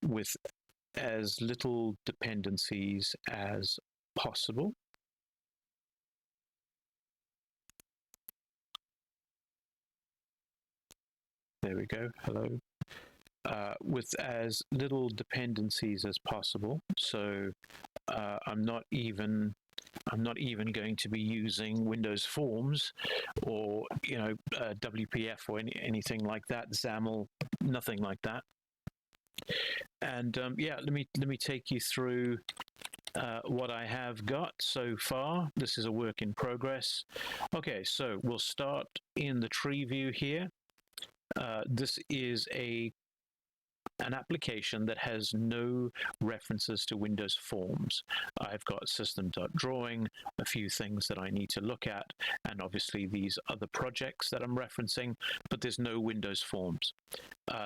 with as little dependencies as possible. There we go. Hello. With as little dependencies as possible. So I'm not even going to be using Windows Forms or WPF or anything like that. XAML, nothing like that. And yeah, let me take you through what I have got so far. This is a work in progress. Okay, so we'll start in the tree view here. This is an application that has no references to Windows Forms. I've got system.drawing, a few things that I need to look at, and obviously these other projects that I'm referencing, but there's no Windows Forms.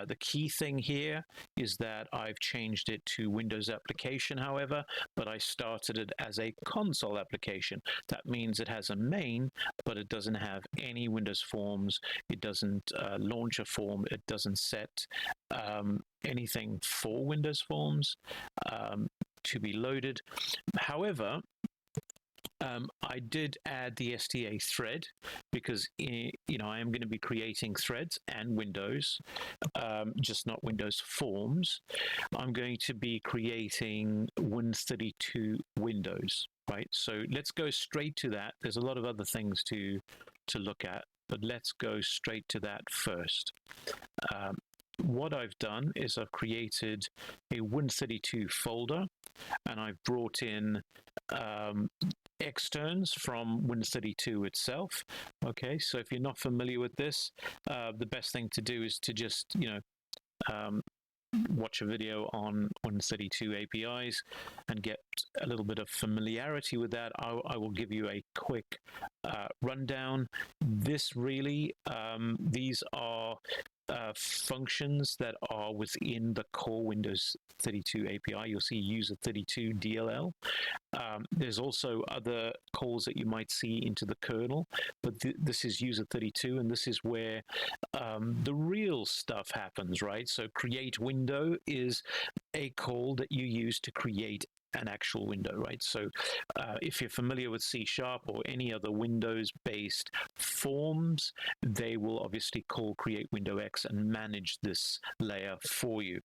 The key thing here is that I've changed it to Windows application, however, but I started it as a console application. That means it has a main, but it doesn't have any Windows Forms. It doesn't launch a form. It doesn't set anything for Windows Forms to be loaded. However, I did add the STA thread because I am going to be creating threads and Windows, just not Windows Forms. I'm going to be creating Win32 Windows, right? So let's go straight to that. There's a lot of other things to look at, but let's go straight to that first. What I've done is I've created a Win32 folder, and I've brought in externs from Win32 itself. Okay, so if you're not familiar with this, the best thing to do is to just, watch a video on Win32 APIs and get a little bit of familiarity with that. I will give you a quick rundown. This really, these are functions that are within the core Windows 32 API. You'll see user 32 DLL. There's also other calls that you might see into the kernel, but this is user 32, and this is where the real stuff happens, right? So create window is a call that you use to create an actual window, right? So if you're familiar with C# or any other Windows-based forms, they will obviously call create window X and manage this layer for you.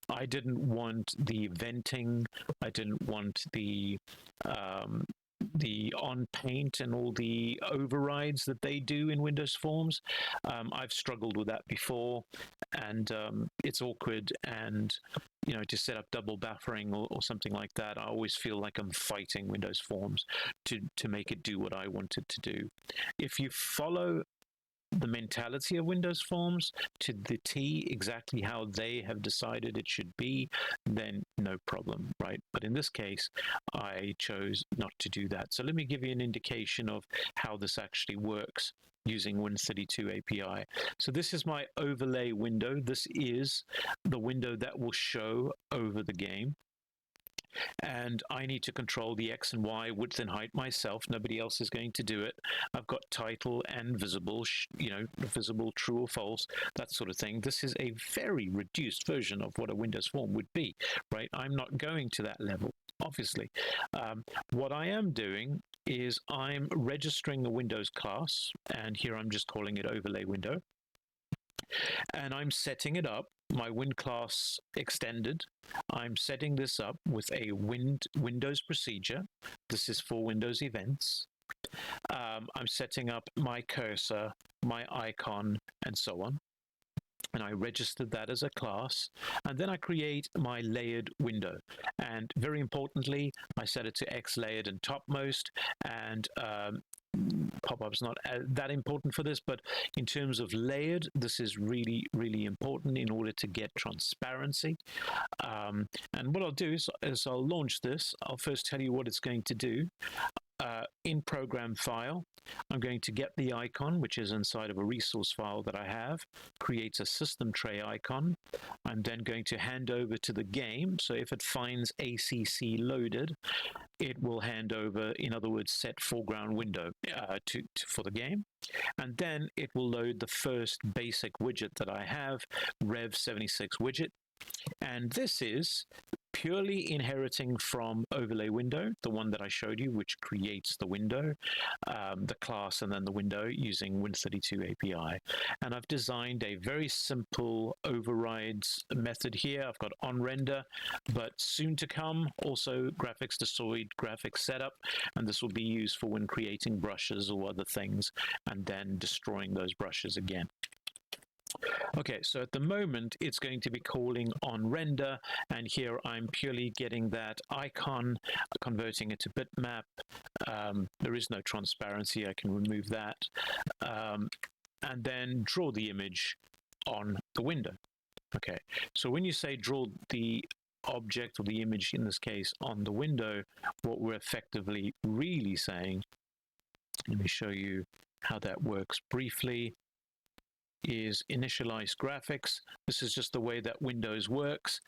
I didn't want the venting. I didn't want the on paint and all the overrides that they do in Windows Forms. I've struggled with that before, and it's awkward. And to set up double buffering or something like that, I always feel like I'm fighting Windows Forms to make it do what I want it to do. If you follow the mentality of Windows Forms to the T, exactly how they have decided it should be, then no problem, right? But in this case, I chose not to do that. So let me give you an indication of how this actually works using Win32 API. So this is my overlay window. This is the window that will show over the game. And I need to control the X and Y, width and height myself. Nobody else is going to do it. I've got title and visible, visible, true or false, that sort of thing. This is a very reduced version of what a Windows form would be, right? I'm not going to that level, obviously. What I am doing is I'm registering a Windows class, and here I'm just calling it overlay window. And I'm setting it up, my Win class extended. I'm setting this up with a Windows procedure. This is for Windows events. I'm setting up my cursor, my icon, and so on. And I registered that as a class. And then I create my layered window. And very importantly, I set it to X layered and topmost. And pop-up's not that important for this, but in terms of layered, this is really, really important in order to get transparency. And what I'll do is I'll launch this. I'll first tell you what it's going to do. In program file, I'm going to get the icon, which is inside of a resource file that I have, creates a system tray icon. I'm then going to hand over to the game. So if it finds ACC loaded, it will hand over, in other words, set foreground window for the game. And then it will load the first basic widget that I have, Rev76 widget. And this is purely inheriting from overlay window, the one that I showed you, which creates the window, the class, and then the window using Win32 API. And I've designed a very simple overrides method here. I've got on render, but soon to come, also graphics deployed, graphics setup, and this will be used for when creating brushes or other things, and then destroying those brushes again. Okay, so at the moment, it's going to be calling on render, and here I'm purely getting that icon, converting it to bitmap. There is no transparency, I can remove that. And then draw the image on the window. Okay, so when you say draw the object or the image, in this case, on the window, what we're effectively really saying, let me show you how that works briefly, is initialize graphics. This is just the way that Windows works.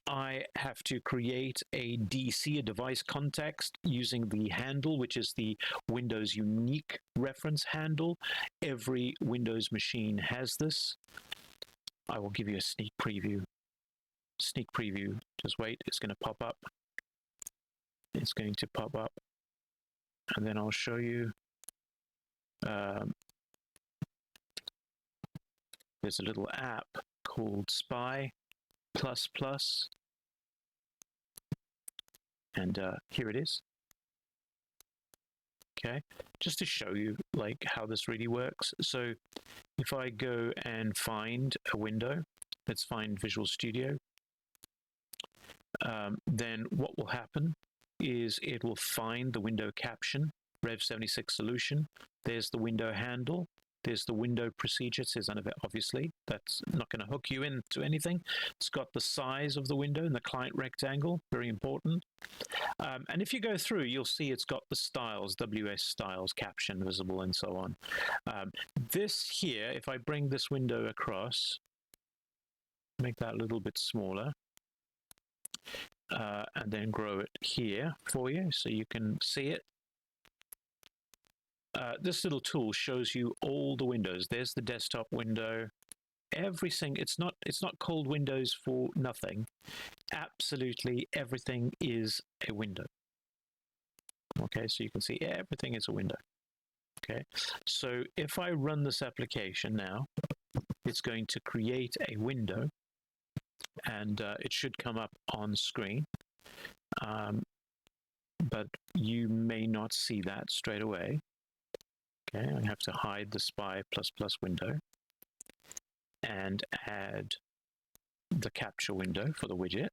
I have to create a DC, a device context, using the handle, which is the Windows unique reference handle. Every Windows machine has this. I will give you a sneak preview. Sneak preview. Just wait, it's going to pop up. It's going to pop up. And then I'll show you. There's a little app called Spy++, and here it is. Okay, just to show you like how this really works. So if I go and find a window, let's find Visual Studio, then what will happen is it will find the window caption, Rev76 solution. There's the window handle. There's the window procedure. It says, obviously, that's not going to hook you into anything. It's got the size of the window and the client rectangle, very important. And if you go through, you'll see it's got the styles, WS styles, caption, visible, and so on. This here, if I bring this window across, make that a little bit smaller, and then grow it here for you so you can see it. This little tool shows you all the windows. There's the desktop window. Everything. It's not called Windows for nothing. Absolutely everything is a window. Okay, so you can see everything is a window. Okay, so if I run this application now, it's going to create a window, and it should come up on screen. But you may not see that straight away. Okay, I have to hide the Spy++ window and add the capture window for the widget.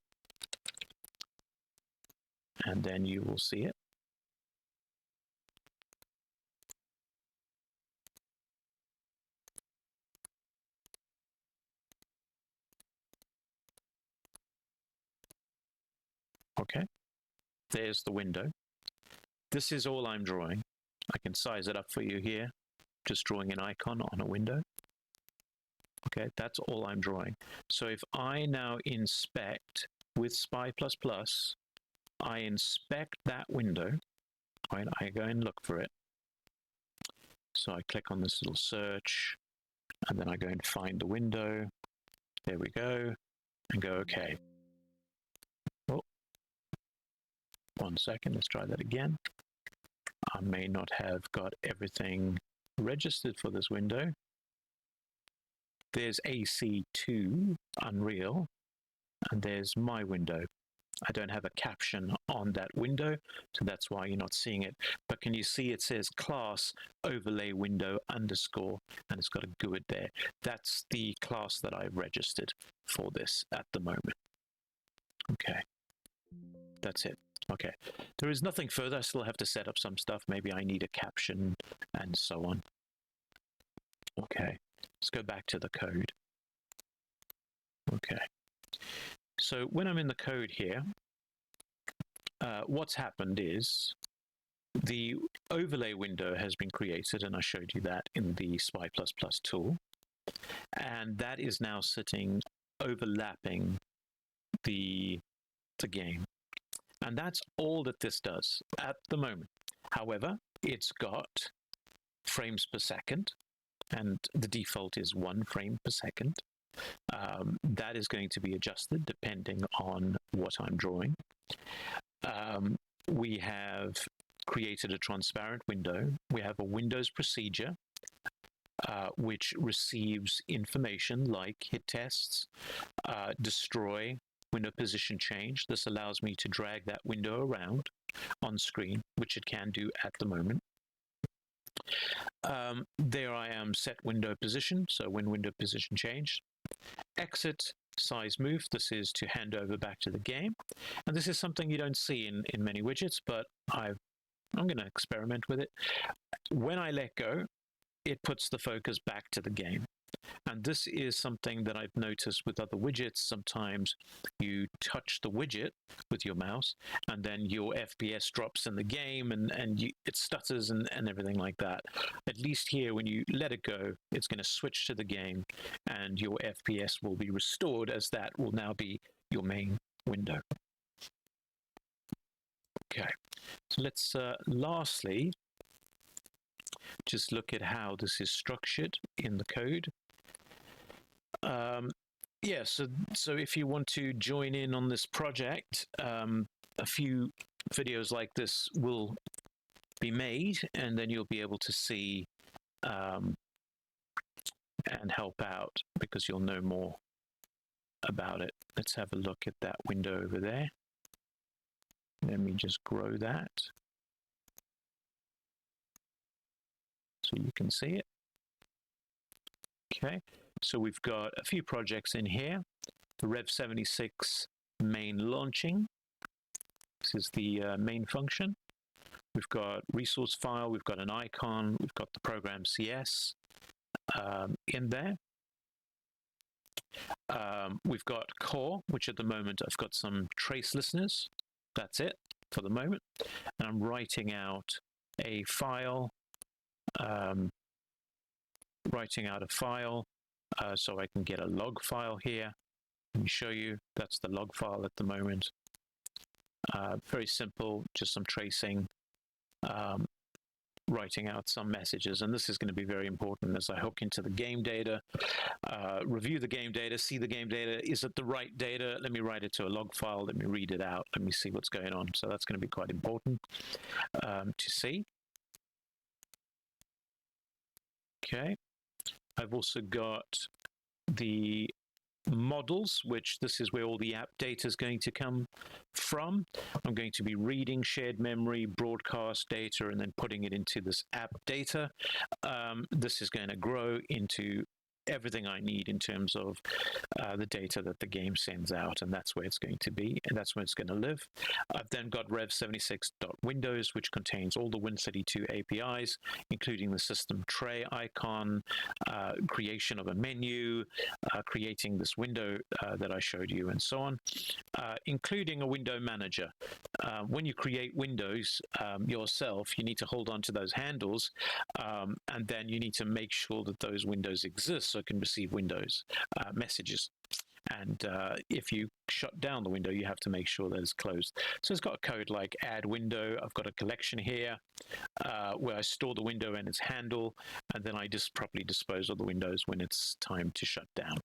And then you will see it. Okay, there's the window. This is all I'm drawing. I can size it up for you here, just drawing an icon on a window. Okay, that's all I'm drawing. So if I now inspect with Spy++, I inspect that window, right? I go and look for it. So I click on this little search, and then I go and find the window. There we go, and go OK. Oh, 1 second, let's try that again. I may not have got everything registered for this window. There's AC2 Unreal, and there's my window. I don't have a caption on that window, so that's why you're not seeing it. But can you see it says class overlay window underscore, and it's got a GUID there. That's the class that I've registered for this at the moment. Okay, that's it. Okay, there is nothing further. I still have to set up some stuff. Maybe I need a caption and so on. Okay, let's go back to the code. Okay, so when I'm in the code here, what's happened is the overlay window has been created, and I showed you that in the Spy++ tool. And that is now sitting overlapping the game. And that's all that this does at the moment. However, it's got frames per second, and the default is 1 frame per second. That is going to be adjusted depending on what I'm drawing. We have created a transparent window. We have a Windows procedure which receives information like hit tests, destroy, window position change. This allows me to drag that window around on screen, which it can do at the moment. There I am, set window position, so when window position changed. Exit, size move, this is to hand over back to the game. And this is something you don't see in many widgets, but I'm going to experiment with it. When I let go, it puts the focus back to the game. And this is something that I've noticed with other widgets. Sometimes you touch the widget with your mouse and then your FPS drops in the game and it stutters and everything like that. At least here, when you let it go, it's going to switch to the game and your FPS will be restored, as that will now be your main window. Okay, so let's lastly just look at how this is structured in the code. Yeah, so if you want to join in on this project, a few videos like this will be made, and then you'll be able to see and help out because you'll know more about it. Let's have a look at that window over there. Let me just grow that so you can see it. Okay, so we've got a few projects in here. The Rev76 main launching. This is the main function. We've got resource file, we've got an icon, we've got the program CS in there. We've got core, which at the moment I've got some trace listeners. That's it for the moment. And I'm writing out a file, so I can get a log file here. Let me show you. That's the log file at the moment. Very simple, just some tracing, writing out some messages. And this is going to be very important as I hook into the game data, review the game data, see the game data. Is it the right data? Let me write it to a log file. Let me read it out. Let me see what's going on. So that's going to be quite important to see. Okay. I've also got the models, which this is where all the app data is going to come from. I'm going to be reading shared memory, broadcast data, and then putting it into this app data. This is going to grow into everything I need in terms of the data that the game sends out, and that's where it's going to be, and that's where it's going to live. I've then got rev76.windows, which contains all the Win32 APIs, including the system tray icon, creation of a menu, creating this window that I showed you, and so on, including a window manager. When you create windows yourself, you need to hold on to those handles, and then you need to make sure that those windows exist so it can receive Windows messages. And if you shut down the window, you have to make sure that it's closed. So it's got a code like add window. I've got a collection here where I store the window and its handle, and then I just properly dispose of the windows when it's time to shut down.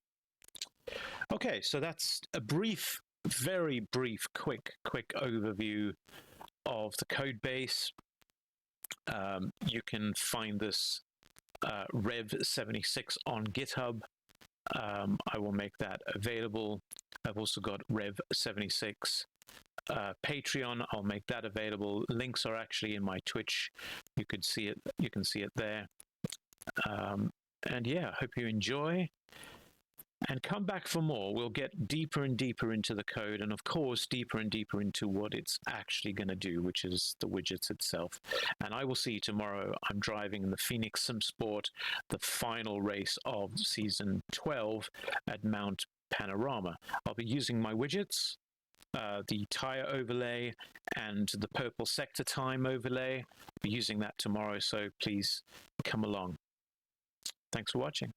Okay, so that's a brief, very brief, quick overview of the code base. You can find this Rev76 on GitHub. I will make that available. I've also got Rev76 Patreon. I'll make that available. Links are actually in my Twitch. You could see it. You can see it there. And yeah, I hope you enjoy. And come back for more. We'll get deeper and deeper into the code, and of course, deeper and deeper into what it's actually going to do, which is the widgets itself. And I will see you tomorrow. I'm driving in the Phoenix Sim Sport, the final race of season 12 at Mount Panorama. I'll be using my widgets, the tire overlay and the purple sector time overlay. I'll be using that tomorrow, so please come along. Thanks for watching.